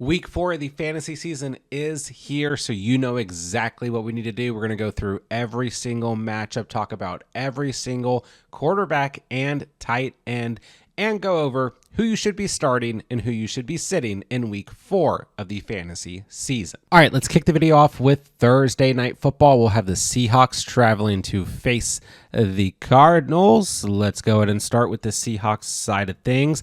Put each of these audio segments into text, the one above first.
Week 4 of the fantasy season is here, so you know exactly what we need to do. We're going to go through every single matchup, talk about every single quarterback and tight end, and go over who you should be starting and who you should be sitting in week 4 of the fantasy season. All right, let's kick the video off with Thursday night football. We'll have the Seahawks traveling to face the Cardinals. Let's go ahead and start with the Seahawks side of things.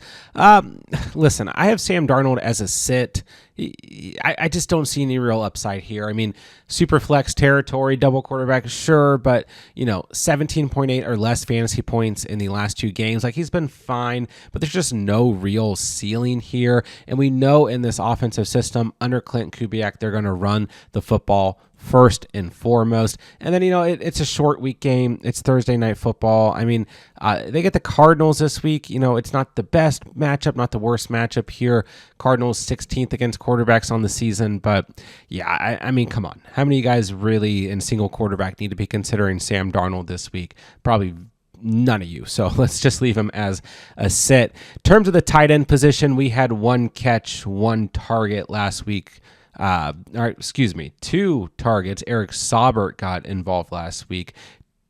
Listen, I have Sam Darnold as a sit. I just don't see any real upside here. I mean, super flex territory, double quarterback, sure, but 17.8 or less fantasy points in the last 2 games. Like, he's been fine, but there's just no real ceiling here. And we know in this offensive system under Clint Kubiak, they're going to run the football first and foremost. And then, it's a short week game. It's Thursday night football. I mean, they get the Cardinals this week. It's not the best matchup, not the worst matchup here. Cardinals 16th against quarterbacks on the season. But yeah, I mean, come on. How many of you guys really in single quarterback need to be considering Sam Darnold this week? Probably none of you. So let's just leave him as a sit. In terms of the tight end position, we had 1 catch, 1 target last week. 2 targets. Eric Saubert got involved last week.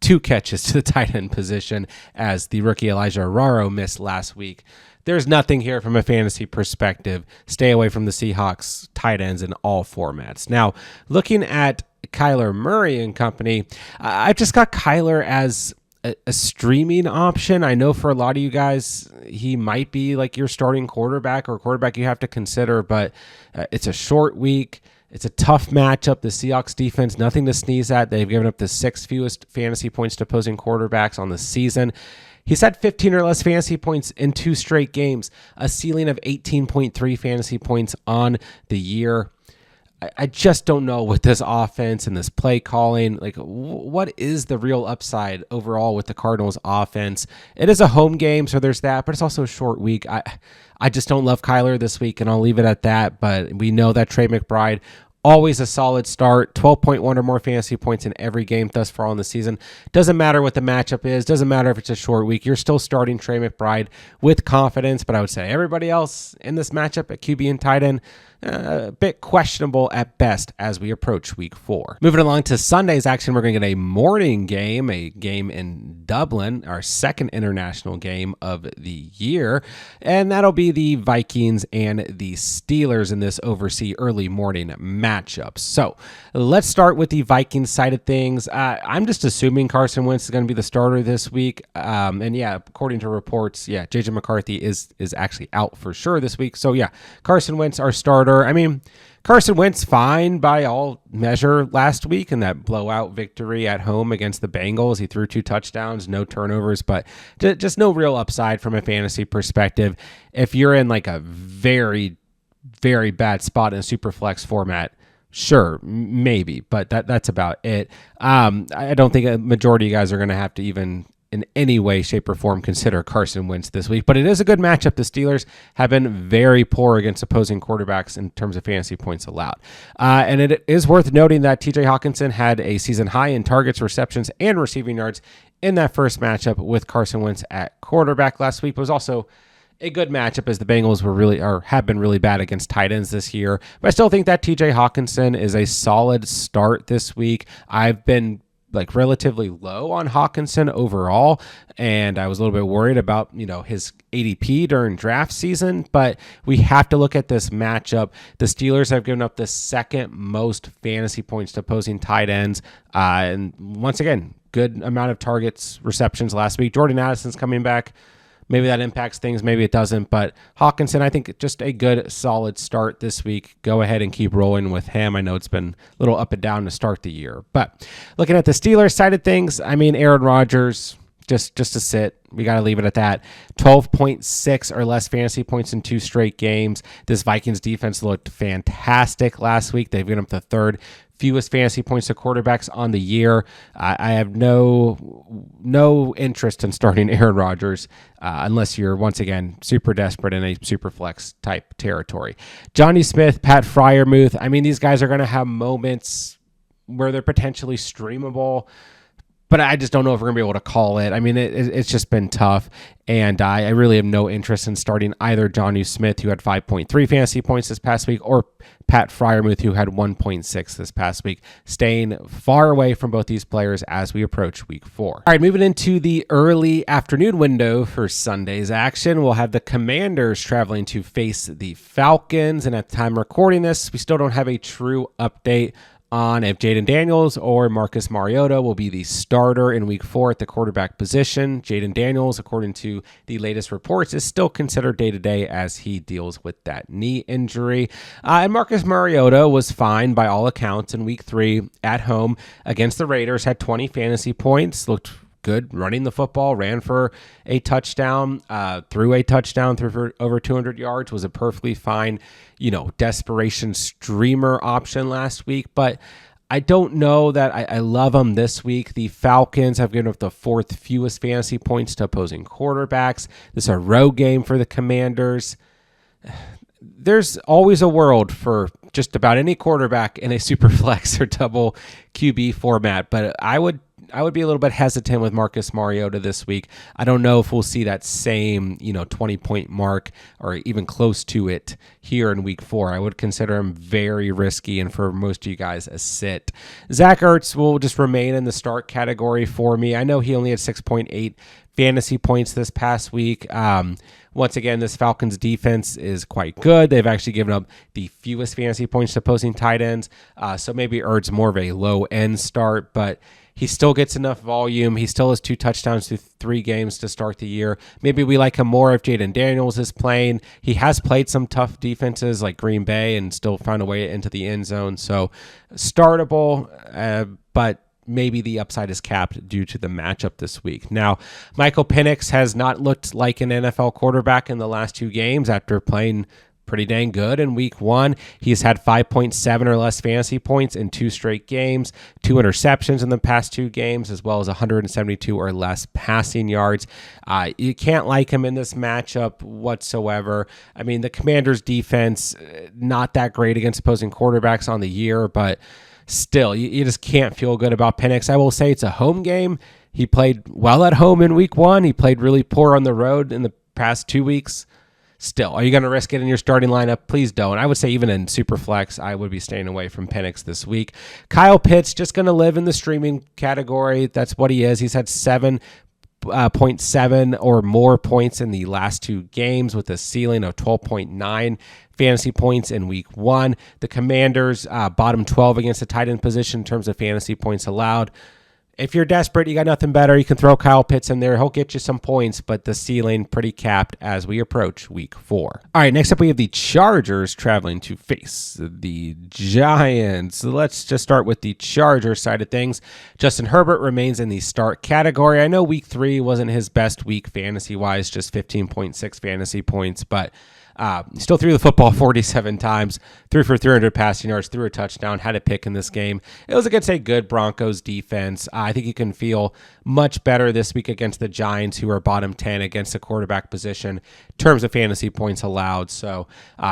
2 catches to the tight end position as the rookie Elijah Araro missed last week. There's nothing here from a fantasy perspective. Stay away from the Seahawks tight ends in all formats. Now, looking at Kyler Murray and company, I've just got Kyler as a streaming option. I know for a lot of you guys, he might be like your starting quarterback or quarterback you have to consider, but it's a short week. It's a tough matchup. The Seahawks defense, nothing to sneeze at. They've given up the 6th fewest fantasy points to opposing quarterbacks on the season. He's had 15 or less fantasy points in 2 straight games, a ceiling of 18.3 fantasy points on the year. I just don't know with this offense and this play calling, like what is the real upside overall with the Cardinals offense? It is a home game, so there's that, but it's also a short week. I just don't love Kyler this week, and I'll leave it at that, but we know that Trey McBride, always a solid start, 12.1 or more fantasy points in every game thus far on the season. Doesn't matter what the matchup is. Doesn't matter if it's a short week. You're still starting Trey McBride with confidence, but I would say everybody else in this matchup at QB and tight end, a bit questionable at best as we approach week 4. Moving along to Sunday's action, we're going to get a morning game, a game in Dublin, our second international game of the year, and that'll be the Vikings and the Steelers in this overseas early morning matchup. So let's start with the Vikings side of things. I'm just assuming Carson Wentz is going to be the starter this week, and yeah, according to reports, yeah, JJ McCarthy is actually out for sure this week. So yeah, Carson Wentz our starter. I mean, Carson Wentz fine by all measure last week in that blowout victory at home against the Bengals. He threw 2 touchdowns, no turnovers, but just no real upside from a fantasy perspective. If you're in like a very, very bad spot in a super flex format, sure, maybe, but that's about it. I don't think a majority of you guys are going to have to even in any way, shape, or form consider Carson Wentz this week, but it is a good matchup. The Steelers have been very poor against opposing quarterbacks in terms of fantasy points allowed. And it is worth noting that TJ Hawkinson had a season high in targets, receptions, and receiving yards in that first matchup with Carson Wentz at quarterback last week. It was also a good matchup as the Bengals have been really bad against tight ends this year. But I still think that TJ Hawkinson is a solid start this week. I've been relatively low on Hawkinson overall, and I was a little bit worried about his ADP during draft season, but we have to look at this matchup. The Steelers have given up the 2nd most fantasy points to opposing tight ends, and once again, good amount of targets, receptions last week. Jordan Addison's coming back. Maybe that impacts things, maybe it doesn't, but Hawkinson, I think just a good, solid start this week. Go ahead and keep rolling with him. I know it's been a little up and down to start the year, but looking at the Steelers side of things, I mean, Aaron Rodgers, just to sit. We got to leave it at that. 12.6 or less fantasy points in 2 straight games. This Vikings defense looked fantastic last week. They've given up the 3rd fewest fantasy points to quarterbacks on the year. I have no interest in starting Aaron Rodgers unless you're, once again, super desperate in a super flex type territory. Johnny Smith, Pat Freiermuth, I mean, these guys are going to have moments where they're potentially streamable. but I just don't know if we're going to be able to call it. I mean, it's just been tough, and I really have no interest in starting either Jonnu Smith, who had 5.3 fantasy points this past week, or Pat Freiermuth, who had 1.6 this past week. Staying far away from both these players as we approach week 4. All right, moving into the early afternoon window for Sunday's action, we'll have the Commanders traveling to face the Falcons, and at the time of recording this, we still don't have a true update on if Jayden Daniels or Marcus Mariota will be the starter in week 4 at the quarterback position. Jayden Daniels, according to the latest reports, is still considered day-to-day as he deals with that knee injury. And Marcus Mariota was fine by all accounts in week 3 at home against the Raiders, had 20 fantasy points, looked good running the football, ran for a touchdown, threw a touchdown, threw for over 200 yards, was a perfectly fine, desperation streamer option last week. But I don't know that I love him this week. The Falcons have given up the 4th fewest fantasy points to opposing quarterbacks. This is a road game for the Commanders. There's always a world for just about any quarterback in a super flex or double QB format, but I would be a little bit hesitant with Marcus Mariota this week. I don't know if we'll see that same, 20-point mark or even close to it here in week 4. I would consider him very risky, and for most of you guys, a sit. Zach Ertz will just remain in the start category for me. I know he only had 6.8 fantasy points this past week. Once again, this Falcons defense is quite good. They've actually given up the fewest fantasy points to opposing tight ends. So maybe Ertz more of a low-end start, but he still gets enough volume. He still has 2 touchdowns through 3 games to start the year. Maybe we like him more if Jayden Daniels is playing. He has played some tough defenses like Green Bay and still found a way into the end zone. So startable, but maybe the upside is capped due to the matchup this week. Now, Michael Penix has not looked like an NFL quarterback in the last 2 games after playing pretty dang good in week 1. He's had 5.7 or less fantasy points in 2 straight games, 2 interceptions in the past 2 games, as well as 172 or less passing yards. You can't like him in this matchup whatsoever. I mean, the Commanders' defense, not that great against opposing quarterbacks on the year, but still, you just can't feel good about Penix. I will say it's a home game. He played well at home in week 1. He played really poor on the road in the past 2 weeks. Still, are you going to risk it in your starting lineup? Please don't. I would say even in Superflex, I would be staying away from Penix this week. Kyle Pitts, just going to live in the streaming category. That's what he is. He's had 7.7 or more points in the last 2 games with a ceiling of 12.9 fantasy points in week 1. The Commanders bottom 12 against the tight end position in terms of fantasy points allowed. If you're desperate, you got nothing better, you can throw Kyle Pitts in there. He'll get you some points, but the ceiling pretty capped as we approach week 4. All right, next up we have the Chargers traveling to face the Giants. So let's just start with the Chargers side of things. Justin Herbert remains in the start category. I know week 3 wasn't his best week fantasy-wise, just 15.6 fantasy points, but still threw the football 47 times, threw for 300 passing yards, threw a touchdown, had a pick in this game. It was against a good Broncos defense. I think you can feel much better this week against the Giants, who are bottom 10 against the quarterback position in terms of fantasy points allowed. So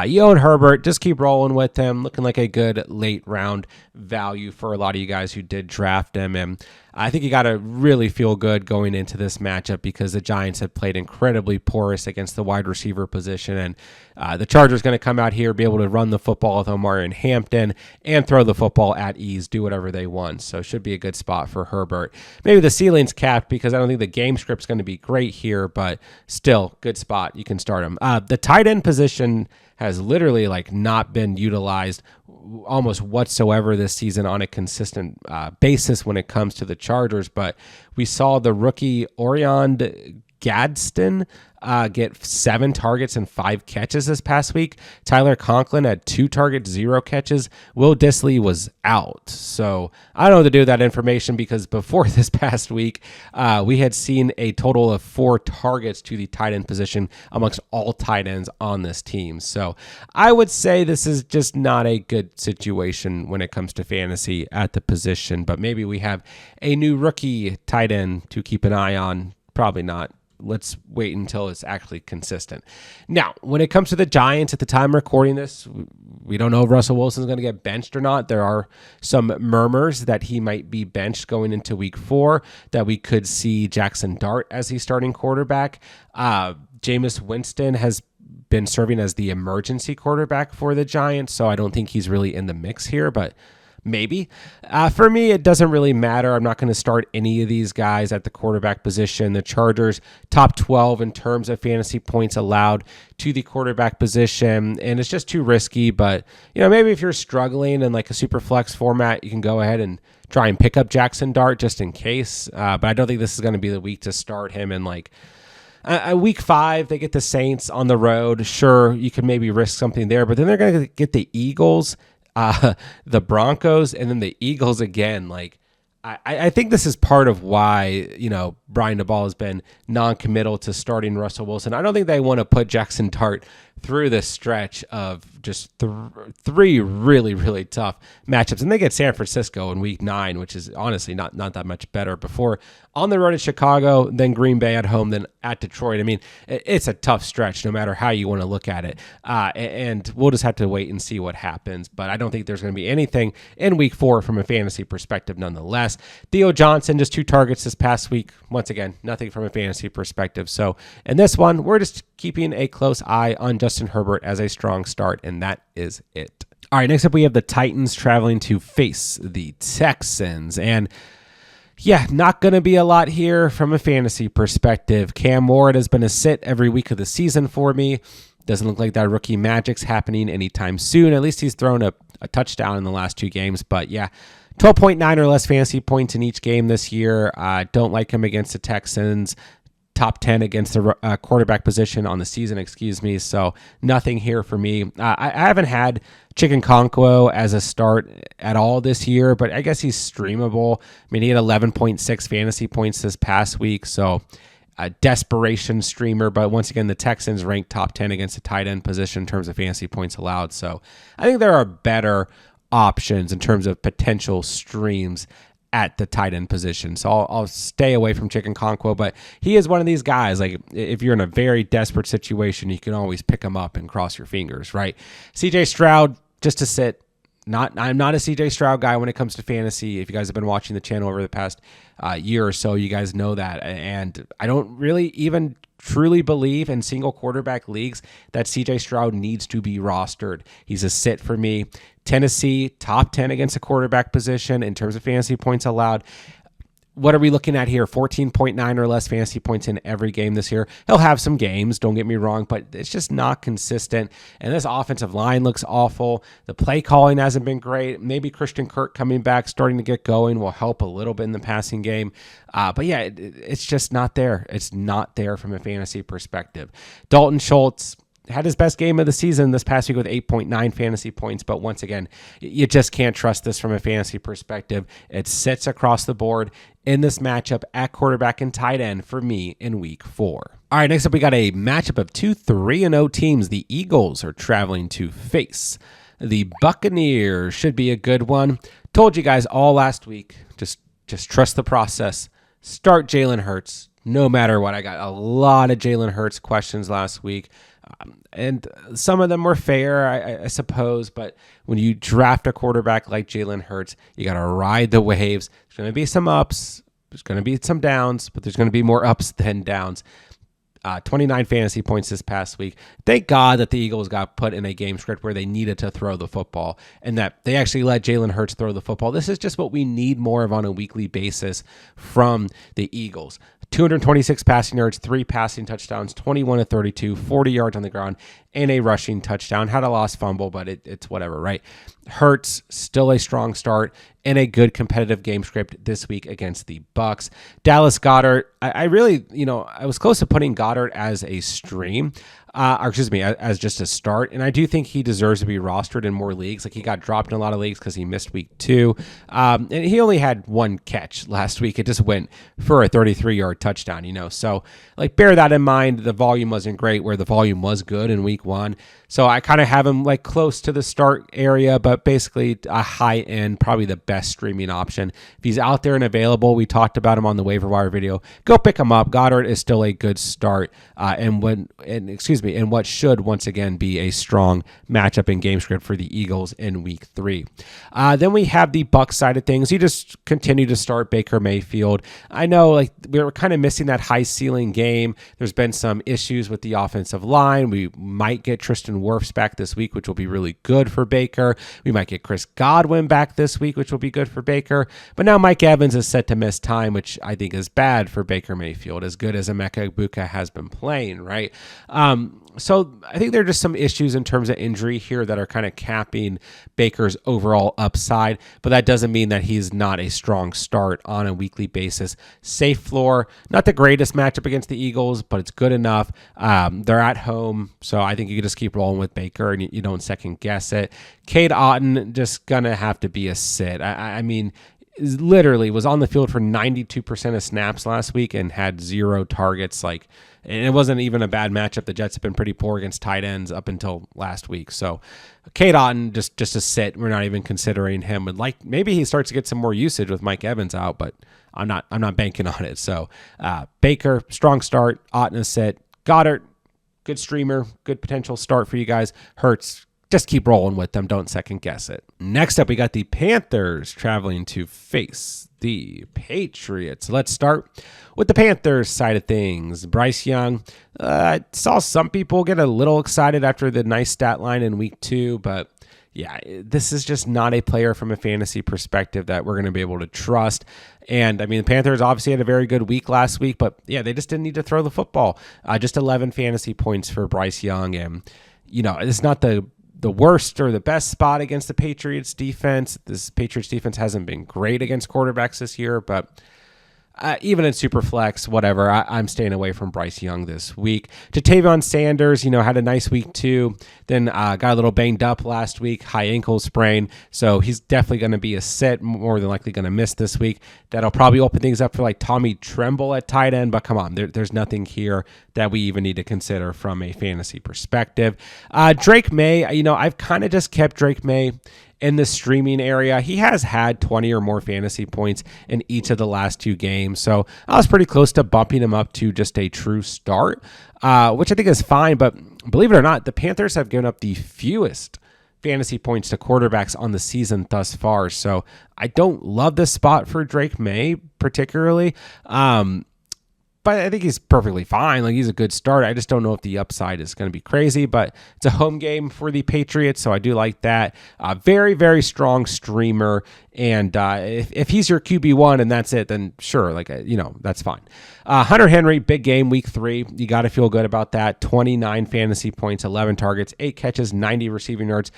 you own Herbert, just keep rolling with him, looking like a good late round value for a lot of you guys who did draft him. And I think you got to really feel good going into this matchup because the Giants have played incredibly porous against the wide receiver position. And the Chargers going to come out here, be able to run the football with Omari and Hampton and throw the football at ease, do whatever they want. So it should be a good spot for Herbert. Maybe the ceiling's capped because I don't think the game script's going to be great here, but still good spot. You can start him. The tight end position has literally not been utilized almost whatsoever this season on a consistent basis when it comes to the Chargers, but we saw the rookie Orion Gadsden get 7 targets and 5 catches this past week. Tyler Conklin had 2 targets, 0 catches. Will Dissly was out. So I don't know what to do with that information because before this past week, we had seen a total of 4 targets to the tight end position amongst all tight ends on this team. So I would say this is just not a good situation when it comes to fantasy at the position, but maybe we have a new rookie tight end to keep an eye on. Probably not. let's wait until it's actually consistent. Now, when it comes to the Giants, at the time of recording this, we don't know if Russell Wilson's going to get benched or not. There are some murmurs that he might be benched going into week 4, that we could see Jackson Dart as the starting quarterback. Jameis Winston has been serving as the emergency quarterback for the Giants, so I don't think he's really in the mix here, but maybe. For me, it doesn't really matter. I'm not going to start any of these guys at the quarterback position. The Chargers, top 12 in terms of fantasy points allowed to the quarterback position, and it's just too risky. But, maybe if you're struggling in like a super flex format, you can go ahead and try and pick up Jackson Dart just in case. But I don't think this is going to be the week to start him in like week 5. They get the Saints on the road. Sure, you could maybe risk something there, but then they're going to get the Eagles, the Broncos, and then the Eagles again. Like, I think this is part of why, Brian Daboll has been non-committal to starting Russell Wilson. I don't think they want to put Jackson Dart through this stretch of just 3 really, really tough matchups. And they get San Francisco in week 9, which is honestly not that much better, before on the road at Chicago, then Green Bay at home, then at Detroit. I mean, it's a tough stretch no matter how you want to look at it. And we'll just have to wait and see what happens. But I don't think there's going to be anything in week 4 from a fantasy perspective nonetheless. Theo Johnson, just 2 targets this past week. Once again, nothing from a fantasy perspective. So in this one, we're just keeping a close eye on Justin Herbert as a strong start, and that is it. All right, next up we have the Titans traveling to face the Texans. And yeah, not going to be a lot here from a fantasy perspective. Cam Ward has been a sit every week of the season for me. Doesn't look like that rookie magic's happening anytime soon. At least he's thrown a touchdown in the last 2 games. But yeah, 12.9 or less fantasy points in each game this year. Don't like him against the Texans. Top 10 against the quarterback position on the season, So nothing here for me. I haven't had Chicken Conquo as a start at all this year, but I guess he's streamable. I mean, he had 11.6 fantasy points this past week, so a desperation streamer. But once again, the Texans ranked top 10 against the tight end position in terms of fantasy points allowed. So I think there are better options in terms of potential streams at the tight end position. So I'll stay away from Chicken Conquo, but he is one of these guys. Like, if you're in a very desperate situation, you can always pick him up and cross your fingers, right? CJ Stroud, just to sit. I'm not a CJ Stroud guy when it comes to fantasy. If you guys have been watching the channel over the past year or so, you guys know that. And I don't really even truly believe in single quarterback leagues that CJ Stroud needs to be rostered. He's a sit for me. Tennessee, top 10 against the quarterback position in terms of fantasy points allowed. What are we looking at here? 14.9 or less fantasy points in every game this year. He'll have some games, don't get me wrong, but it's just not consistent. And this offensive line looks awful. The play calling hasn't been great. Maybe Christian Kirk coming back, starting to get going, will help a little bit in the passing game. But yeah, it's just not there. It's not there from a fantasy perspective. Dalton Schultz had his best game of the season this past week with 8.9 fantasy points. But once again, you just can't trust this from a fantasy perspective. It sits across the board in this matchup at quarterback and tight end for me in week 4. All right, next up, we got a matchup of 2 3-0 teams. The Eagles are traveling to face the Buccaneers. Should be a good one. Told you guys all last week, just trust the process. Start Jalen Hurts no matter what. I got a lot of Jalen Hurts questions last week. And some of them were fair, I suppose, but when you draft a quarterback like Jalen Hurts, you got to ride the waves. There's going to be some ups, there's going to be some downs, but there's going to be more ups than downs. 29 fantasy points this past week. Thank God that the Eagles got put in a game script where they needed to throw the football and that they actually let Jalen Hurts throw the football. This is just what we need more of on a weekly basis from the Eagles. 226 passing yards, 3 passing touchdowns, 21 to 32, 40 yards on the ground, and a rushing touchdown. Had a lost fumble, but it's whatever, right? Hurts, still a strong start and a good competitive game script this week against the Bucs. Dallas Goedert, I really, I was close to putting Goedert as a stream, as just a start. And I do think he deserves to be rostered in more leagues. Like, he got dropped in a lot of leagues because he missed week 2. And he only had 1 catch last week. It just went for a 33-yard touchdown, So, bear that in mind. The volume wasn't great where the volume was good in week 1. So I kind of have him like close to the start area, but basically a high end, probably the best streaming option. If he's out there and available, we talked about him on the waiver wire video, go pick him up. Goddard is still a good start, and what should once again be a strong matchup in game script for the Eagles in week 3. Then we have the Bucs side of things. You just continue to start Baker Mayfield. I know like we were kind of missing that high ceiling game. There's been some issues with the offensive line. We might get Tristan Wirfs back this week, which will be really good for Baker. We might get Chris Godwin back this week, which will be good for Baker. But now Mike Evans is set to miss time, which I think is bad for Baker Mayfield, as good as Emeka Egbuka has been playing, right? So I think there are just some issues in terms of injury here that are kind of capping Baker's overall upside, but that doesn't mean that he's not a strong start on a weekly basis. Safe floor, not the greatest matchup against the Eagles, but it's good enough. They're at home, so I think you can just keep rolling with Baker and you don't second guess it. Cade Otton just gonna have to be a sit. I mean, literally was on the field for 92% of snaps last week and had 0 targets. And it wasn't even a bad matchup. The Jets have been pretty poor against tight ends up until last week. So Cade Otton, just a sit. We're not even considering him. And like maybe he starts to get some more usage with Mike Evans out, but I'm not banking on it. So Baker, strong start. Otton a sit. Goddard, good streamer, good potential start for you guys. Hurts, just keep rolling with them. Don't second guess it. Next up, we got the Panthers traveling to face the Patriots. Let's start with the Panthers side of things. Bryce Young, I saw some people get a little excited after the nice stat line in week 2, but yeah, this is just not a player from a fantasy perspective that we're going to be able to trust. And I mean, the Panthers obviously had a very good week last week, but yeah, they just didn't need to throw the football. Just 11 fantasy points for Bryce Young. And, it's not the worst or the best spot against the Patriots defense. This Patriots defense hasn't been great against quarterbacks this year, but even in Superflex, whatever, I'm staying away from Bryce Young this week. Ja'Tavion Sanders, had a nice week too. Then got a little banged up last week, high ankle sprain. So he's definitely going to be a sit, more than likely going to miss this week. That'll probably open things up for like Tommy Tremble at tight end. But come on, there's nothing here that we even need to consider from a fantasy perspective. Drake May, I've kind of just kept Drake May in the streaming area. He has had 20 or more fantasy points in each of the last 2 games. So I was pretty close to bumping him up to just a true start, which I think is fine. But believe it or not, the Panthers have given up the fewest fantasy points to quarterbacks on the season thus far. So I don't love this spot for Drake May particularly. But I think he's perfectly fine. Like, he's a good start. I just don't know if the upside is going to be crazy, but it's a home game for the Patriots, so I do like that. Very, very strong streamer, and if he's your QB1 and that's it, then sure, that's fine. Hunter Henry, big game, week 3. You got to feel good about that. 29 fantasy points, 11 targets, 8 catches, 90 receiving yards.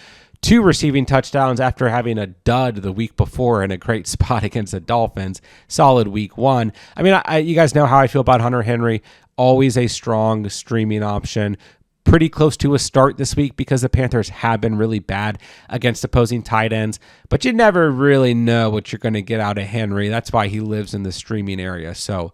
2 receiving touchdowns after having a dud the week before and a great spot against the Dolphins. Solid week 1. I mean, you guys know how I feel about Hunter Henry. Always a strong streaming option. Pretty close to a start this week because the Panthers have been really bad against opposing tight ends, but you never really know what you're going to get out of Henry. That's why he lives in the streaming area. So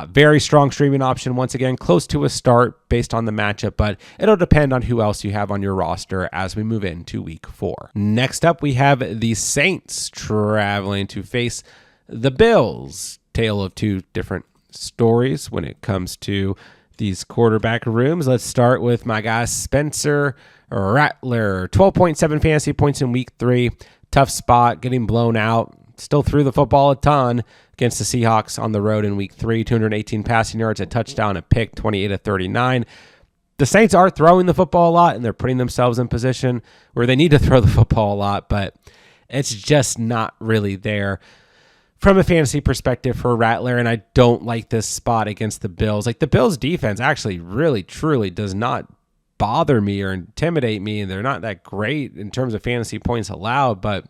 very strong streaming option. Once again, close to a start based on the matchup, but it'll depend on who else you have on your roster as we move into week 4. Next up, we have the Saints traveling to face the Bills. Tale of 2 different stories when it comes to these quarterback rooms. Let's start with my guy Spencer Rattler. 12.7 fantasy points in week 3. Tough spot, getting blown out. Still threw the football a ton against the Seahawks on the road in week 3. 218 passing yards, a touchdown, a pick, 28-39. The Saints are throwing the football a lot, and they're putting themselves in position where they need to throw the football a lot, but it's just not really there from a fantasy perspective for Rattler, and I don't like this spot against the Bills. Like, the Bills defense actually really, truly does not bother me or intimidate me, and they're not that great in terms of fantasy points allowed, but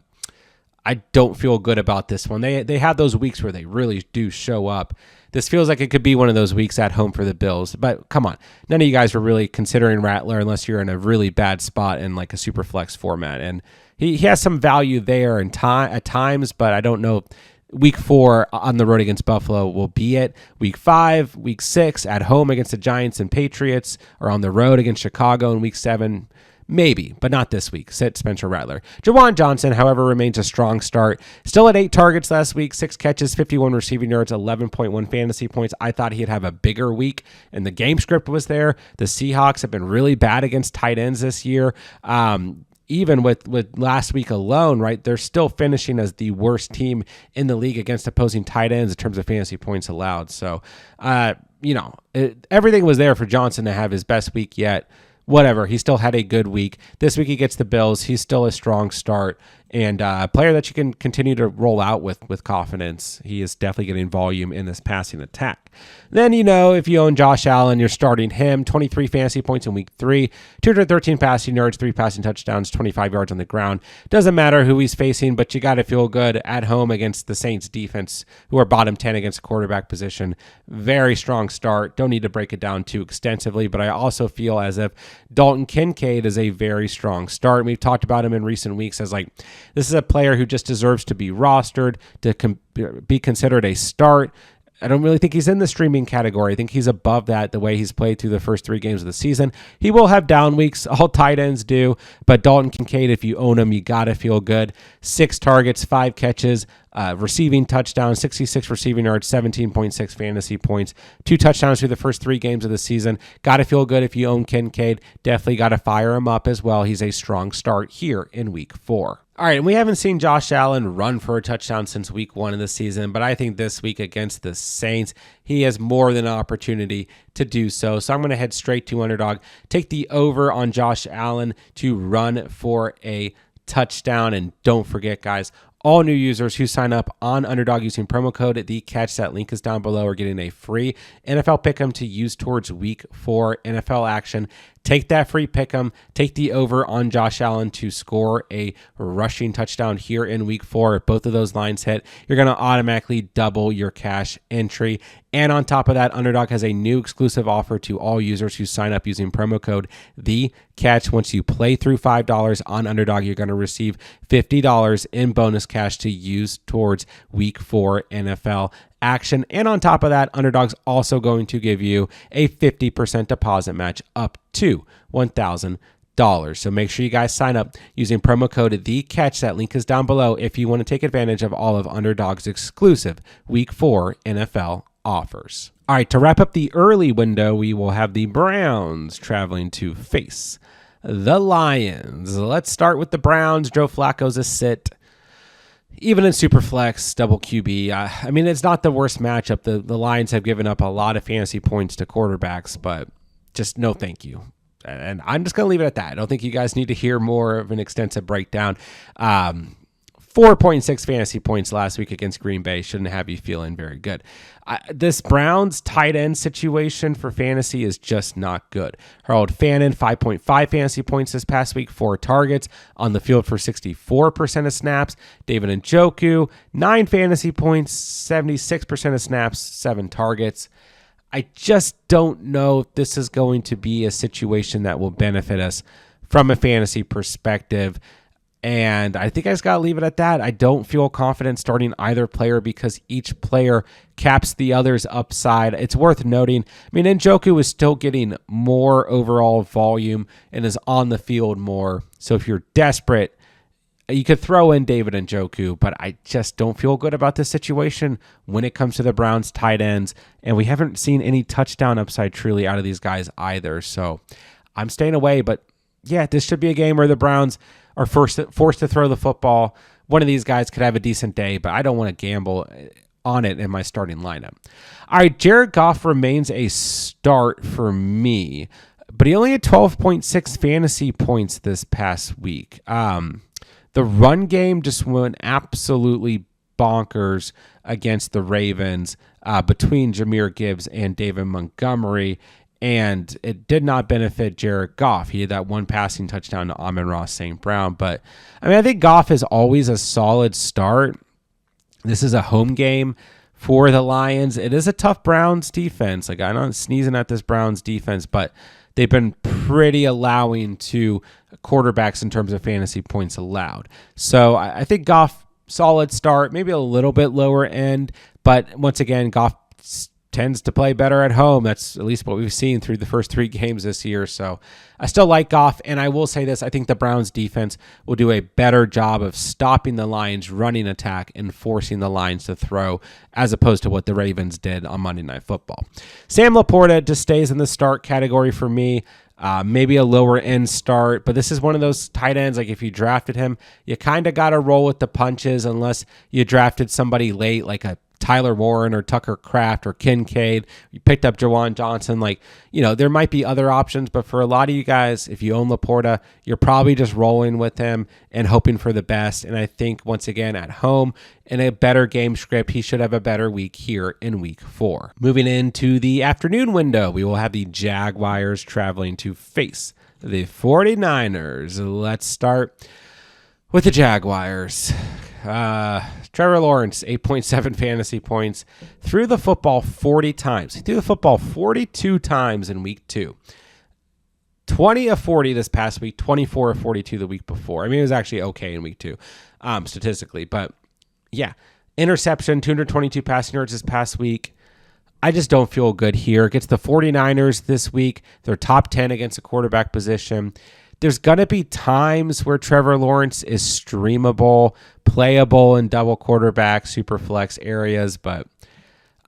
I don't feel good about this one. They have those weeks where they really do show up. This feels like it could be one of those weeks at home for the Bills, but come on. None of you guys were really considering Rattler unless you're in a really bad spot in like a super flex format, and he has some value there at times, but I don't know. Week 4 on the road against Buffalo will be it. Week 5, week 6 at home against the Giants and Patriots, or on the road against Chicago in week 7. Maybe, but not this week. Sit Spencer Rattler. Jawan Johnson, however, remains a strong start. Still at 8 targets last week, 6 catches, 51 receiving yards, 11.1 fantasy points. I thought he'd have a bigger week, and the game script was there. The Seahawks have been really bad against tight ends this year. Even with last week alone, right, they're still finishing as the worst team in the league against opposing tight ends in terms of fantasy points allowed. So, everything was there for Johnson to have his best week yet. Whatever, he still had a good week. This week he gets the Bills. He's still a strong start and a player that you can continue to roll out with confidence. He is definitely getting volume in this passing attack. Then, if you own Josh Allen, you're starting him. 23 fantasy points in week 3, 213 passing yards, 3 passing touchdowns, 25 yards on the ground. Doesn't matter who he's facing, but you got to feel good at home against the Saints defense, who are bottom 10 against the quarterback position. Very strong start. Don't need to break it down too extensively, but I also feel as if Dalton Kincaid is a very strong start. We've talked about him in recent weeks as this is a player who just deserves to be rostered, to be considered a start. I don't really think he's in the streaming category. I think he's above that the way he's played through the first 3 games of the season. He will have down weeks. All tight ends do. But Dalton Kincaid, if you own him, you got to feel good. 6 targets, 5 catches, receiving touchdowns, 66 receiving yards, 17.6 fantasy points, 2 touchdowns through the first 3 games of the season. Got to feel good if you own Kincaid. Definitely got to fire him up as well. He's a strong start here in week 4. All right, and we haven't seen Josh Allen run for a touchdown since week 1 of the season, but I think this week against the Saints, he has more than an opportunity to do so. So I'm going to head straight to Underdog, take the over on Josh Allen to run for a touchdown. And don't forget, guys, all new users who sign up on Underdog using promo code THECATCH, that link is down below, are getting a free NFL Pick'em to use towards week 4 NFL action. Take that free Pick'em, take the over on Josh Allen to score a rushing touchdown here in week 4. If both of those lines hit, you're going to automatically double your cash entry. And on top of that, Underdog has a new exclusive offer to all users who sign up using promo code THECATCH. Once you play through $5 on Underdog, you're going to receive $50 in bonus cash to use towards week 4 NFL action. And on top of that, Underdog's also going to give you a 50% deposit match up to $1,000. So make sure you guys sign up using promo code THECATCH. That link is down below if you want to take advantage of all of Underdog's exclusive week 4 NFL offers. All right, to wrap up the early window, we will have the Browns traveling to face the Lions. Let's start with the Browns. Joe Flacco's a sit. Even in Superflex, double QB, I mean, it's not the worst matchup. The Lions have given up a lot of fantasy points to quarterbacks, but just no thank you. And I'm just going to leave it at that. I don't think you guys need to hear more of an extensive breakdown. 4.6 fantasy points last week against Green Bay shouldn't have you feeling very good. This Browns tight end situation for fantasy is just not good. Harold Fannin, 5.5 fantasy points this past week, 4 targets on the field for 64% of snaps. David Njoku, 9 fantasy points, 76% of snaps, 7 targets. I just don't know if this is going to be a situation that will benefit us from a fantasy perspective. And I think I just got to leave it at that. I don't feel confident starting either player because each player caps the other's upside. It's worth noting, I mean, Njoku is still getting more overall volume and is on the field more. So if you're desperate, you could throw in David Njoku, but I just don't feel good about this situation when it comes to the Browns tight ends. And we haven't seen any touchdown upside truly out of these guys either. So I'm staying away. But yeah, this should be a game where the Browns are forced to throw the football. One of these guys could have a decent day, but I don't want to gamble on it in my starting lineup. All right, Jared Goff remains a start for me, but he only had 12.6 fantasy points this past week. The run game just went absolutely bonkers against the Ravens between Jahmyr Gibbs and David Montgomery, and it did not benefit Jared Goff. He had that 1 passing touchdown to Amon-Ra St. Brown. But, I mean, I think Goff is always a solid start. This is a home game for the Lions. It is a tough Browns defense. I'm not sneezing at this Browns defense, but they've been pretty allowing to quarterbacks in terms of fantasy points allowed. So I think Goff, solid start, maybe a little bit lower end. But once again, Goff tends to play better at home. That's at least what we've seen through the first 3 games this year. So I still like Goff, and I will say this. I think the Browns defense will do a better job of stopping the Lions' running attack and forcing the Lions to throw, as opposed to what the Ravens did on Monday Night Football. Sam Laporta just stays in the start category for me. Maybe a lower end start, but this is one of those tight ends. Like if you drafted him, you kind of got to roll with the punches unless you drafted somebody late, like a Tyler Warren or Tucker Kraft or Kincaid. You picked up Jawan Johnson. Like, there might be other options, but for a lot of you guys, if you own Laporta, you're probably just rolling with him and hoping for the best. And I think once again at home in a better game script, he should have a better week here in week 4. Moving into the afternoon window, we will have the Jaguars traveling to face the 49ers. Let's start with the Jaguars. Trevor Lawrence, 8.7 fantasy points, threw the football 40 times. He threw the football 42 times in week 2. 20 of 40 this past week, 24 of 42 the week before. I mean, it was actually okay in week 2, statistically. But yeah, interception, 222 passing yards this past week. I just don't feel good here. Against the 49ers this week, they're top 10 against the quarterback position. There's going to be times where Trevor Lawrence is streamable, playable in double quarterback, super flex areas, but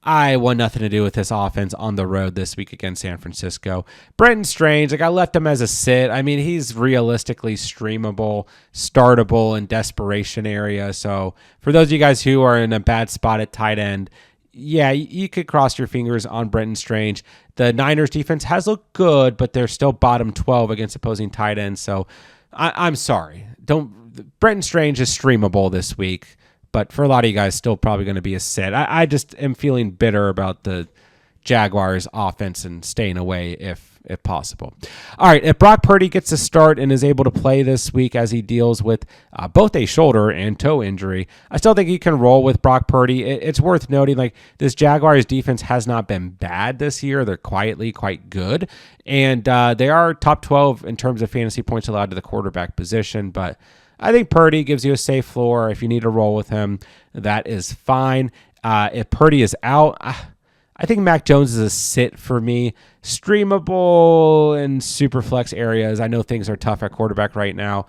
I want nothing to do with this offense on the road this week against San Francisco. Brenton Strange, I left him as a sit. I mean, he's realistically streamable, startable in desperation area. So for those of you guys who are in a bad spot at tight end, yeah, you could cross your fingers on Brenton Strange. The Niners defense has looked good, but they're still bottom 12 against opposing tight ends. So I'm sorry. Brenton Strange is streamable this week, but for a lot of you guys, still probably going to be a sit. I just am feeling bitter about the Jaguars offense and staying away if possible. All right, if Brock Purdy gets a start and is able to play this week as he deals with both a shoulder and toe injury, I still think he can roll with Brock Purdy. It's worth noting, like, this Jaguars defense has not been bad this year. They're quietly quite good, and they are top 12 in terms of fantasy points allowed to the quarterback position, but I think Purdy gives you a safe floor. If you need to roll with him, that is fine. If Purdy is out, I think Mac Jones is a sit for me. Streamable in super flex areas. I know things are tough at quarterback right now.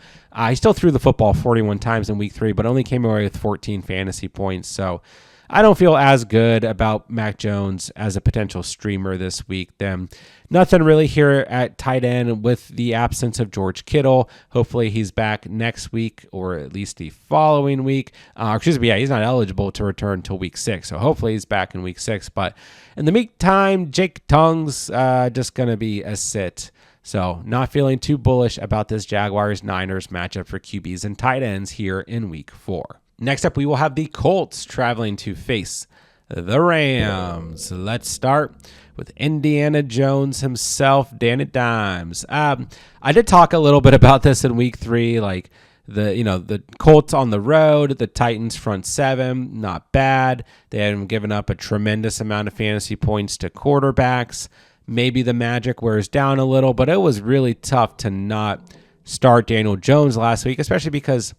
He still threw the football 41 times in week 3, but only came away with 14 fantasy points. So I don't feel as good about Mac Jones as a potential streamer this week. Then nothing really here at tight end with the absence of George Kittle. Hopefully he's back next week or at least the following week. He's not eligible to return until week 6. So hopefully he's back in week 6. But in the meantime, Jake Tongue's just going to be a sit. So not feeling too bullish about this Jaguars-Niners matchup for QBs and tight ends here in week 4. Next up, we will have the Colts traveling to face the Rams. Let's start with Indiana Jones himself, Danny Dimes. I did talk a little bit about this in week 3, like the Colts on the road, the Titans front 7, not bad. They haven't given up a tremendous amount of fantasy points to quarterbacks. Maybe the magic wears down a little, but it was really tough to not start Daniel Jones last week, especially because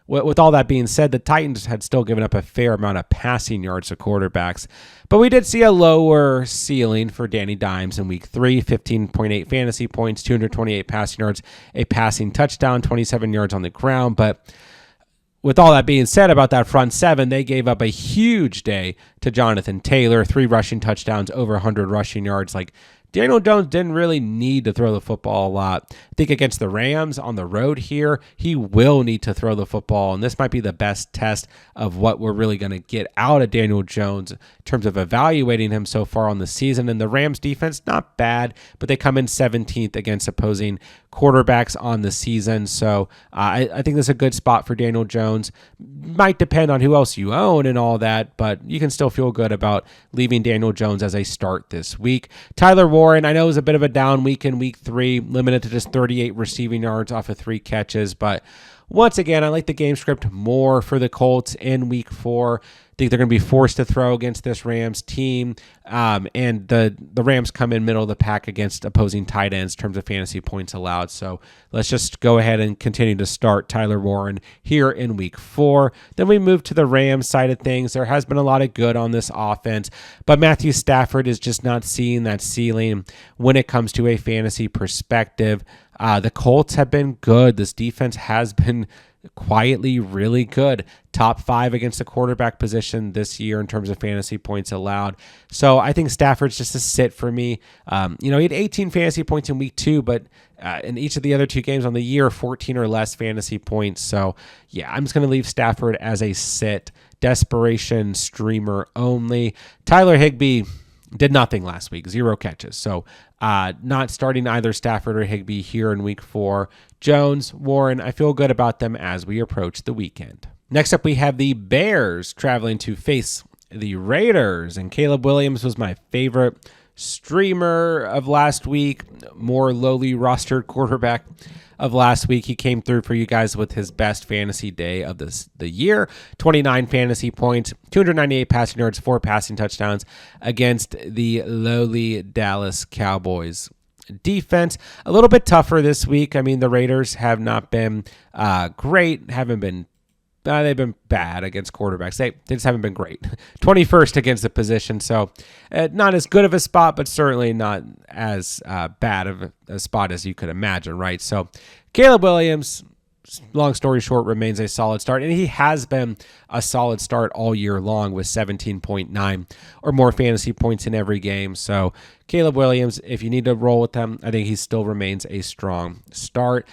with all that being said, the Titans had still given up a fair amount of passing yards to quarterbacks. But we did see a lower ceiling for Danny Dimes in week 3, 15.8 fantasy points, 228 passing yards, a passing touchdown, 27 yards on the ground. But with all that being said about that front 7, they gave up a huge day to Jonathan Taylor, 3 rushing touchdowns, over 100 rushing yards. Like, Daniel Jones didn't really need to throw the football a lot. I think against the Rams on the road here, he will need to throw the football, and this might be the best test of what we're really going to get out of Daniel Jones in terms of evaluating him so far on the season. And the Rams defense, not bad, but they come in 17th against opposing quarterbacks on the season. So I think that's a good spot for Daniel Jones. Might depend on who else you own and all that, but you can still feel good about leaving Daniel Jones as a start this week. Tyler Warren, I know it was a bit of a down week in week 3, limited to just 38 receiving yards off of 3 catches, but once again, I like the game script more for the Colts in week 4. think they're going to be forced to throw against this Rams team. And the Rams come in middle of the pack against opposing tight ends in terms of fantasy points allowed. So let's just go ahead and continue to start Tyler Warren here in week 4. Then we move to the Rams side of things. There has been a lot of good on this offense, but Matthew Stafford is just not seeing that ceiling when it comes to a fantasy perspective. The Colts have been good. This defense has been quietly really good. Top 5 against the quarterback position this year in terms of fantasy points allowed. So I think Stafford's just a sit for me. He had 18 fantasy points in week 2, but in each of the other 2 games on the year, 14 or less fantasy points. So yeah, I'm just going to leave Stafford as a sit. Desperation streamer only. Tyler Higbee did nothing last week, 0 catches. So not starting either Stafford or Higbee here in week 4. Jones, Warren, I feel good about them as we approach the weekend. Next up, we have the Bears traveling to face the Raiders. And Caleb Williams was my favorite streamer of last week, more lowly rostered quarterback of last week. He came through for you guys with his best fantasy day of the year. 29 fantasy points, 298 passing yards, 4 passing touchdowns against the lowly Dallas Cowboys defense. A little bit tougher this week. I mean, the Raiders have not been great, haven't been they've been bad against quarterbacks. They just haven't been great. 21st against the position, so not as good of a spot, but certainly not as bad of a spot as you could imagine, right? So Caleb Williams, long story short, remains a solid start, and he has been a solid start all year long with 17.9 or more fantasy points in every game. So Caleb Williams, if you need to roll with him, I think he still remains a strong start.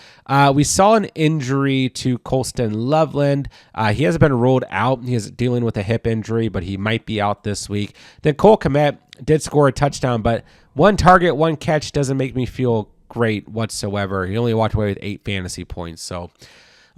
We saw an injury to Colston Loveland. He hasn't been ruled out. He is dealing with a hip injury, but he might be out this week. Then Cole Kmet did score a touchdown, but 1 target, 1 catch doesn't make me feel great whatsoever. He only walked away with 8 fantasy points. So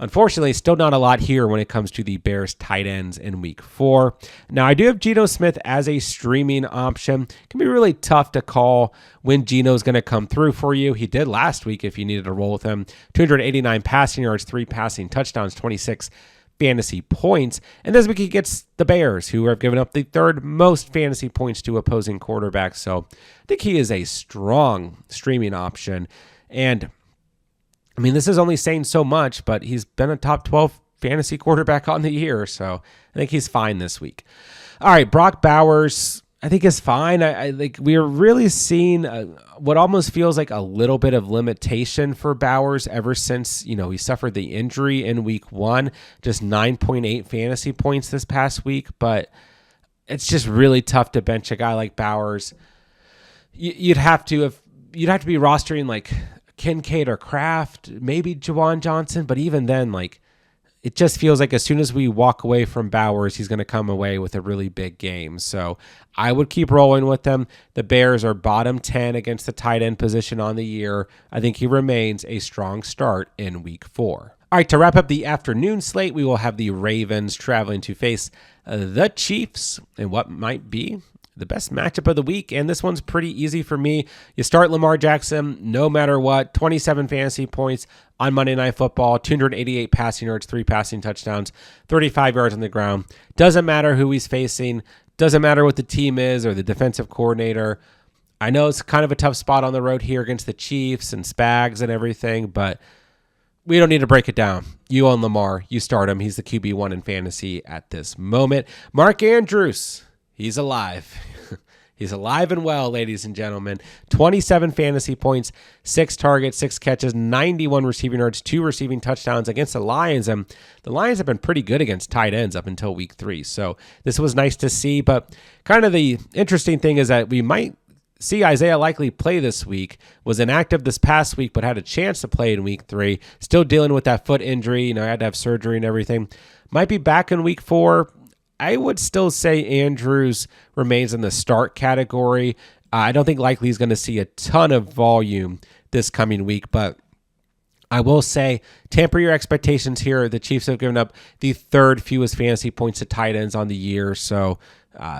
unfortunately, still not a lot here when it comes to the Bears tight ends in week 4. Now, I do have Geno Smith as a streaming option. It can be really tough to call when Geno's going to come through for you. He did last week if you needed to roll with him. 289 passing yards, 3 passing touchdowns, 26 fantasy points. And this week he gets the Bears, who have given up the 3rd most fantasy points to opposing quarterbacks. So I think he is a strong streaming option. And I mean, this is only saying so much, but he's been a top 12 fantasy quarterback on the year. So I think he's fine this week. All right, Brock Bowers, I think is fine. I think we are really seeing what almost feels like a little bit of limitation for Bowers ever since, he suffered the injury in week 1, just 9.8 fantasy points this past week. But it's just really tough to bench a guy like Bowers. You'd have to be rostering like Kincaid or Kraft, maybe Jawan Johnson, but even then, it just feels like as soon as we walk away from Bowers, he's going to come away with a really big game. So I would keep rolling with them. The Bears are bottom 10 against the tight end position on the year. I think he remains a strong start in week 4. All right, to wrap up the afternoon slate, we will have the Ravens traveling to face the Chiefs in what might be the best matchup of the week, and this one's pretty easy for me. You start Lamar Jackson no matter what, 27 fantasy points on Monday Night Football, 288 passing yards, 3 passing touchdowns, 35 yards on the ground. Doesn't matter who he's facing, doesn't matter what the team is or the defensive coordinator. I know it's kind of a tough spot on the road here against the Chiefs and Spags and everything, but we don't need to break it down. You own Lamar, you start him. He's the QB1 in fantasy at this moment. Mark Andrews, he's alive. He's alive and well, ladies and gentlemen. 27 fantasy points, 6 targets, 6 catches, 91 receiving yards, 2 receiving touchdowns against the Lions. And the Lions have been pretty good against tight ends up until week 3. So this was nice to see. But kind of the interesting thing is that we might see Isaiah Likely play this week. Was inactive this past week, but had a chance to play in week 3. Still dealing with that foot injury. Had to have surgery and everything. Might be back in week 4. I would still say Andrews remains in the start category. I don't think Likely is going to see a ton of volume this coming week, but I will say temper your expectations here. The Chiefs have given up the 3rd fewest fantasy points to tight ends on the year, so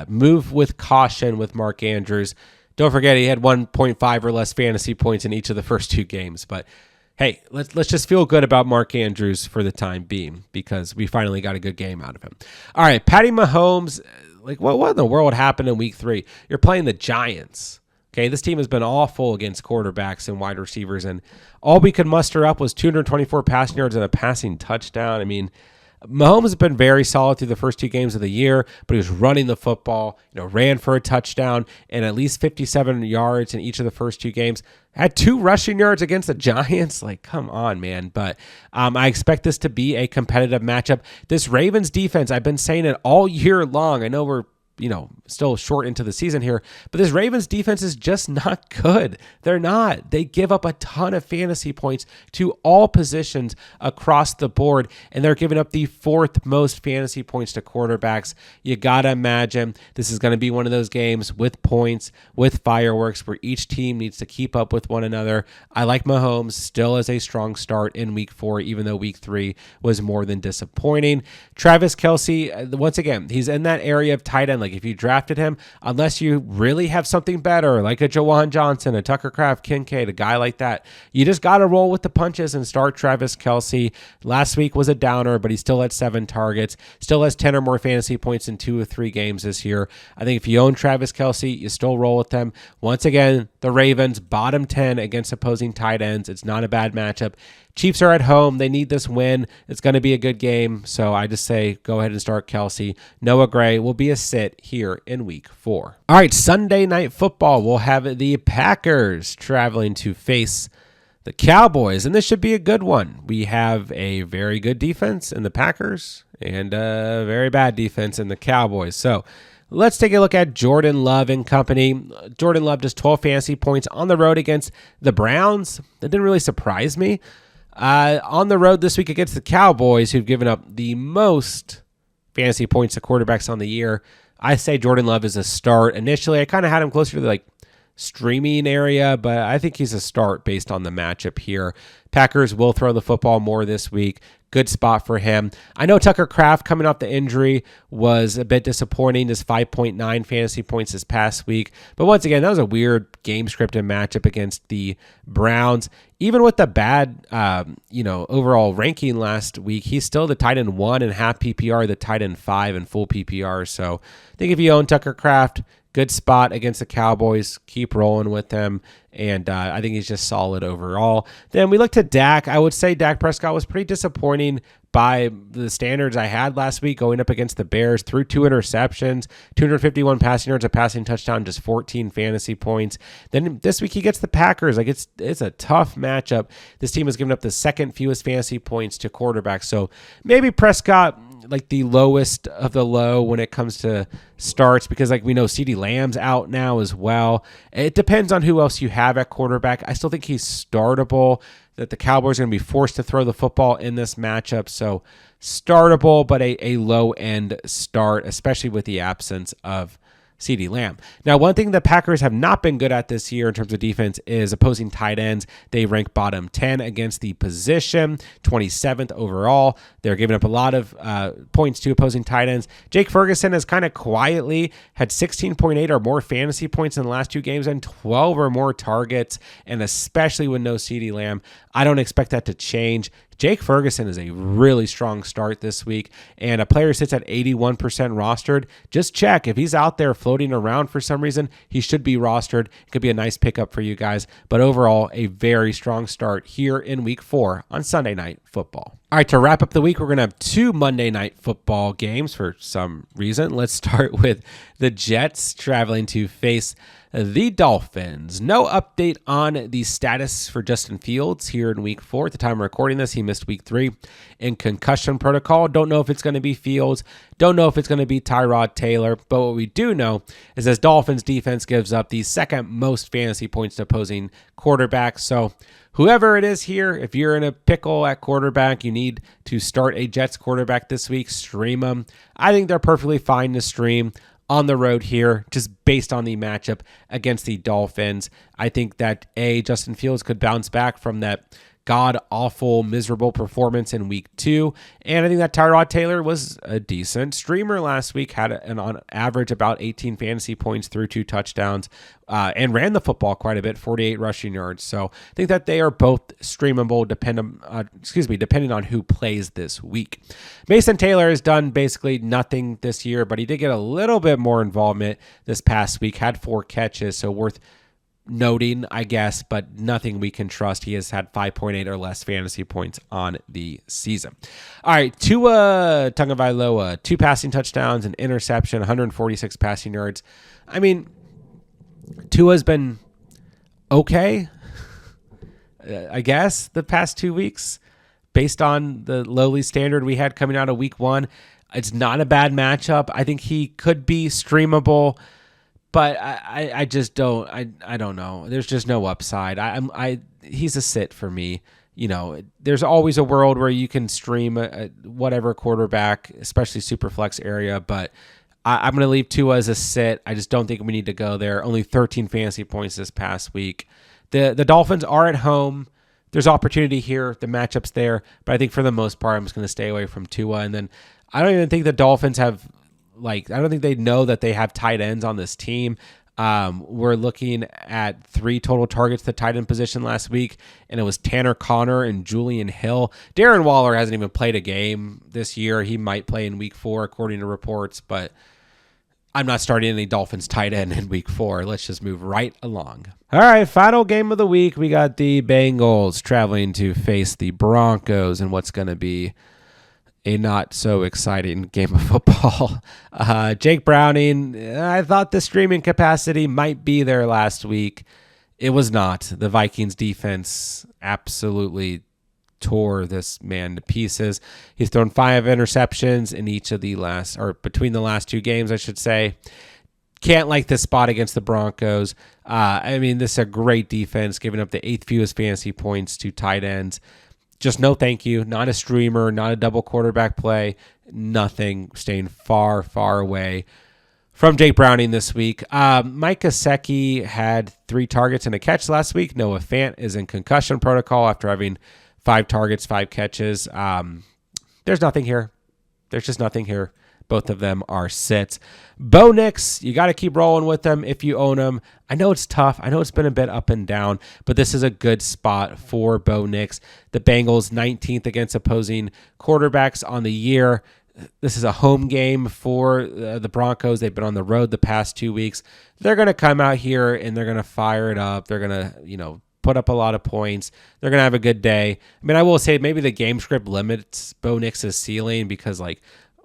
move with caution with Mark Andrews. Don't forget he had 1.5 or less fantasy points in each of the first 2 games, but hey, let's just feel good about Mark Andrews for the time being because we finally got a good game out of him. All right, Patty Mahomes, like what in the world happened in week 3? You're playing the Giants. Okay, this team has been awful against quarterbacks and wide receivers, and all we could muster up was 224 passing yards and a passing touchdown. I mean, Mahomes has been very solid through the first 2 games of the year, but he was running the football, ran for a touchdown and at least 57 yards in each of the first 2 games. Had 2 rushing yards against the Giants. Like, come on, man. But I expect this to be a competitive matchup. This Ravens defense, I've been saying it all year long. I know we're still short into the season here, but this Ravens defense is just not good. They're not. They give up a ton of fantasy points to all positions across the board, and they're giving up the 4th most fantasy points to quarterbacks. You got to imagine this is going to be one of those games with points, with fireworks, where each team needs to keep up with one another. I like Mahomes still as a strong start in week 4, even though week 3 was more than disappointing. Travis Kelce, once again, he's in that area of tight end. Like if you drafted him, unless you really have something better, like a Jawan Johnson, a Tucker Kraft, Kincaid, a guy like that, you just got to roll with the punches and start Travis Kelce. Last week was a downer, but he still had 7 targets, still has 10 or more fantasy points in 2 or 3 games this year. I think if you own Travis Kelce, you still roll with them. Once again, the Ravens, bottom 10 against opposing tight ends. It's not a bad matchup. Chiefs are at home. They need this win. It's going to be a good game. So I just say go ahead and start Kelce. Noah Gray will be a sit here in week 4. All right, Sunday Night Football. We'll have the Packers traveling to face the Cowboys, and this should be a good one. We have a very good defense in the Packers and a very bad defense in the Cowboys. So let's take a look at Jordan Love and company. Jordan Love just 12 fantasy points on the road against the Browns. That didn't really surprise me. On the road this week against the Cowboys, who've given up the most fantasy points to quarterbacks on the year, I say Jordan Love is a start. Initially, I kind of had him closer to the streaming area, but I think he's a start based on the matchup here. Packers will throw the football more this week. Good spot for him. I know Tucker Kraft coming off the injury was a bit disappointing, just 5.9 fantasy points this past week. But once again, that was a weird game scripted matchup against the Browns. Even with the bad, overall ranking last week, he's still the tight end 1 in half PPR, the tight end 5 in full PPR. So I think if you own Tucker Kraft, good spot against the Cowboys. Keep rolling with them. And I think he's just solid overall. Then we look to Dak. I would say Dak Prescott was pretty disappointing by the standards I had last week going up against the Bears. Threw 2 interceptions, 251 passing yards, a passing touchdown, just 14 fantasy points. Then this week he gets the Packers. It's a tough matchup. This team has given up the 2nd fewest fantasy points to quarterbacks. So maybe Prescott, the lowest of the low when it comes to starts, because we know CeeDee Lamb's out now as well. It depends on who else you have at quarterback. I still think he's startable, that the Cowboys are going to be forced to throw the football in this matchup. So startable, but a low-end start, especially with the absence of CeeDee Lamb. Now, one thing the Packers have not been good at this year in terms of defense is opposing tight ends. They rank bottom 10 against the position, 27th overall. They're giving up a lot of points to opposing tight ends. Jake Ferguson has kind of quietly had 16.8 or more fantasy points in the last 2 games and 12 or more targets, and especially with no CeeDee Lamb, I don't expect that to change. Jake Ferguson is a really strong start this week, and a player sits at 81% rostered. Just check. If he's out there floating around for some reason, he should be rostered. It could be a nice pickup for you guys, but overall, a very strong start here in week 4 on Sunday Night Football. All right, to wrap up the week, we're going to have 2 Monday Night Football games for some reason. Let's start with the Jets traveling to face the Dolphins. No update on the status for Justin Fields here in week 4. At the time of recording this, he missed week 3 in concussion protocol. Don't know if it's going to be Fields. Don't know if it's going to be Tyrod Taylor. But what we do know is this Dolphins defense gives up the 2nd most fantasy points to opposing quarterbacks. So whoever it is here, if you're in a pickle at quarterback, you need to start a Jets quarterback this week, stream them. I think they're perfectly fine to stream on the road here, just based on the matchup against the Dolphins. I think that Justin Fields could bounce back from that god-awful, miserable performance in week 2. And I think that Tyrod Taylor was a decent streamer last week, had on average about 18 fantasy points through 2 touchdowns, and ran the football quite a bit, 48 rushing yards. So I think that they are both streamable depending on who plays this week. Mason Taylor has done basically nothing this year, but he did get a little bit more involvement this past week, had 4 catches, so worth noting, I guess, but nothing we can trust. He has had 5.8 or less fantasy points on the season. All right, Tua Tagovailoa, 2 passing touchdowns, an interception, 146 passing yards. I mean, Tua's been okay, I guess, the past 2 weeks, based on the lowly standard we had coming out of week 1. It's not a bad matchup. I think he could be streamable, but I just don't. I don't know. There's just no upside. He's a sit for me. You know, there's always a world where you can stream whatever quarterback, especially super flex area. But I'm going to leave Tua as a sit. I just don't think we need to go there. Only 13 fantasy points this past week. The Dolphins are at home. There's opportunity here. The matchup's there. But I think for the most part, I'm just going to stay away from Tua. And then I don't even think the Dolphins have. I don't think they know that they have tight ends on this team. We're looking at 3 total targets to the tight end position last week, and it was Tanner Connor and Julian Hill. Darren Waller hasn't even played a game this year. He might play in week 4, according to reports, but I'm not starting any Dolphins tight end in week 4. Let's just move right along. All right, final game of the week. We got the Bengals traveling to face the Broncos in what's going to be a not so exciting game of football. Jake Browning, I thought the streaming capacity might be there last week. It was not. The Vikings defense absolutely tore this man to pieces. He's thrown 5 interceptions in each of the between the last 2 games, I should say. Can't like this spot against the Broncos. I mean, this is a great defense, giving up the 8th fewest fantasy points to tight ends. Just no thank you. Not a streamer, not a double quarterback play, nothing. Staying far, far away from Jake Browning this week. Mike Gesicki had 3 targets and a catch last week. Noah Fant is in concussion protocol after having 5 targets, 5 catches. There's nothing here. There's just nothing here. Both of them are sits. Bo Nix, you got to keep rolling with them if you own them. I know it's tough. I know it's been a bit up and down, but this is a good spot for Bo Nix. The Bengals 19th against opposing quarterbacks on the year. This is a home game for the Broncos. They've been on the road the past 2 weeks. They're going to come out here and they're going to fire it up. They're going to, put up a lot of points. They're going to have a good day. I mean, I will say maybe the game script limits Bo Nix's ceiling because,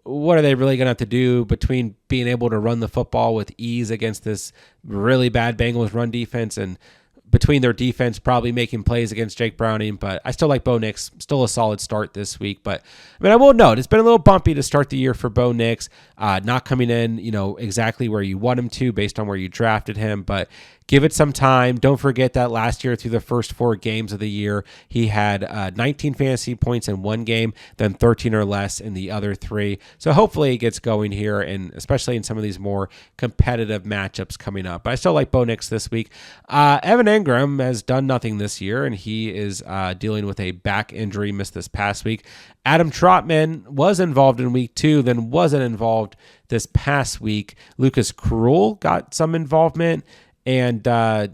what are they really going to have to do between being able to run the football with ease against this really bad Bengals run defense and between their defense probably making plays against Jake Browning? But I still like Bo Nix. Still a solid start this week. But, I will note, it's been a little bumpy to start the year for Bo Nix. Not coming in, exactly where you want him to based on where you drafted him. But give it some time. Don't forget that last year through the first 4 games of the year, he had 19 fantasy points in 1 game, then 13 or less in the other 3. So hopefully it gets going here, and especially in some of these more competitive matchups coming up. But I still like Bo Nix this week. Evan Engram has done nothing this year, and he is dealing with a back injury, missed this past week. Adam Trotman was involved in week 2, then wasn't involved this past week. Lucas Krull got some involvement. And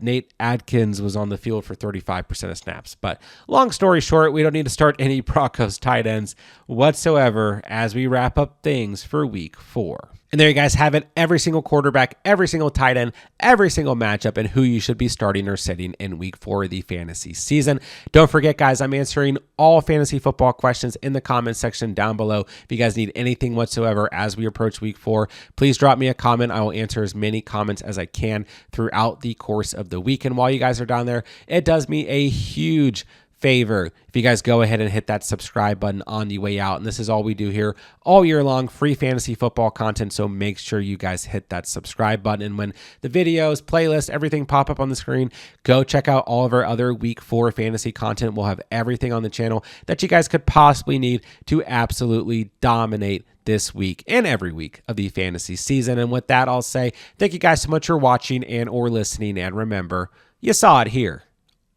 Nate Adkins was on the field for 35% of snaps. But long story short, we don't need to start any Broncos tight ends whatsoever as we wrap up things for week 4. And there you guys have it. Every single quarterback, every single tight end, every single matchup, and who you should be starting or sitting in week 4 of the fantasy season. Don't forget, guys, I'm answering all fantasy football questions in the comments section down below. If you guys need anything whatsoever as we approach week 4, please drop me a comment. I will answer as many comments as I can throughout the course of the week. And while you guys are down there, it does me a huge favor if you guys go ahead and hit that subscribe button on the way out. And this is all we do here all year long, free fantasy football content. So make sure you guys hit that subscribe button. And when the videos, playlists, everything pop up on the screen, go check out all of our other week 4 fantasy content. We'll have everything on the channel that you guys could possibly need to absolutely dominate this week and every week of the fantasy season. And with that, I'll say thank you guys so much for watching and or listening. And remember, you saw it here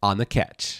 on The Catch.